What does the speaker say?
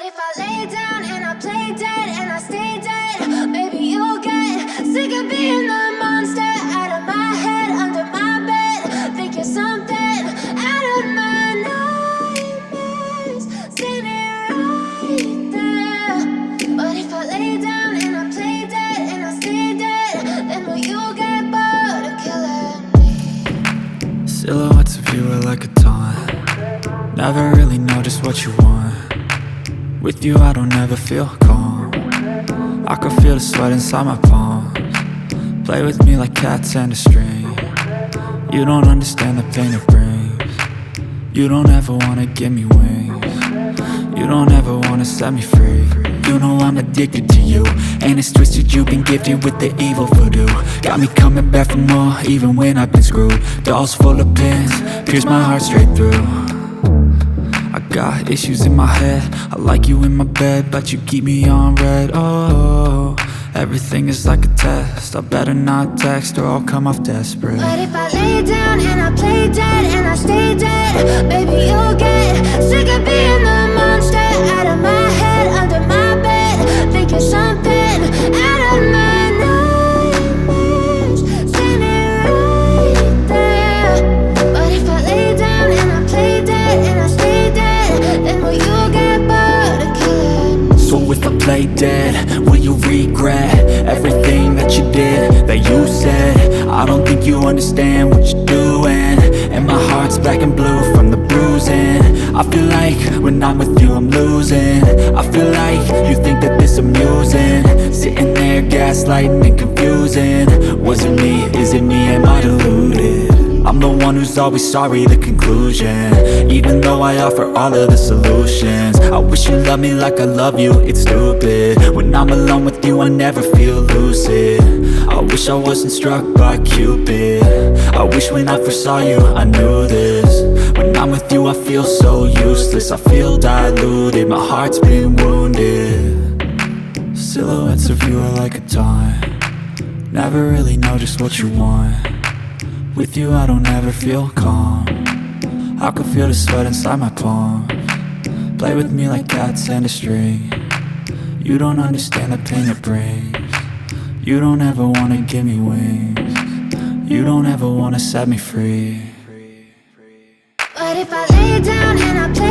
if I lay down and I play dead and I stay dead, maybe you'll get sick of being the monster out of my head, under my bed. Think you're something out of my nightmares, standing right there. But if I lay down and I play dead and I stay dead, then will you get bored of killing me? Silhouettes of you are like a taunt. Never really know just what you want. With you I don't ever feel calm. I can feel the sweat inside my palms. Play with me like cats and a string. You don't understand the pain it brings. You don't ever wanna give me wings. You don't ever wanna set me free. You know I'm addicted to you, and it's twisted, you've been gifted with the evil voodoo. Got me coming back for more, even when I've been screwed. Dolls full of pins, pierce my heart straight through. I got issues in my head, I like you in my bed, but you keep me on red. Oh, everything is like a test, I better not text or I'll come off desperate. But if I lay down and I play dead and I stay dead, baby you'll get sick of being the monster out of my head, under my bed. Think you're something out of my nightmares, standing right there. But if I lay down and I play dead and I stay dead, then will you get bored of killing me? So if I play dead, will you regret everything that you did, that you said? I don't think you understand what you're doing, and my heart's black and blue from the bruising. I feel like when I'm with you I'm losing. I feel like you think that this amusing, sitting there gaslighting and confusing. Was it me? Is it me? Am I deluded? I'm the one who's always sorry, the conclusion, even though I offer all of the solutions. I wish you loved me like I love you, it's stupid. When I'm alone with you I never feel lucid. I wish I wasn't struck by Cupid. I wish when I first saw you I knew this. When I'm with you I feel so useless, I feel diluted, my heart's been wounded. Silhouettes of you are like a taunt. Never really know just what you want. With you I don't ever feel calm. I can feel the sweat inside my palms. Play with me like cats and a string. You don't understand the pain it brings. You don't ever wanna give me wings. You don't ever wanna set me free. But if I lay down and I play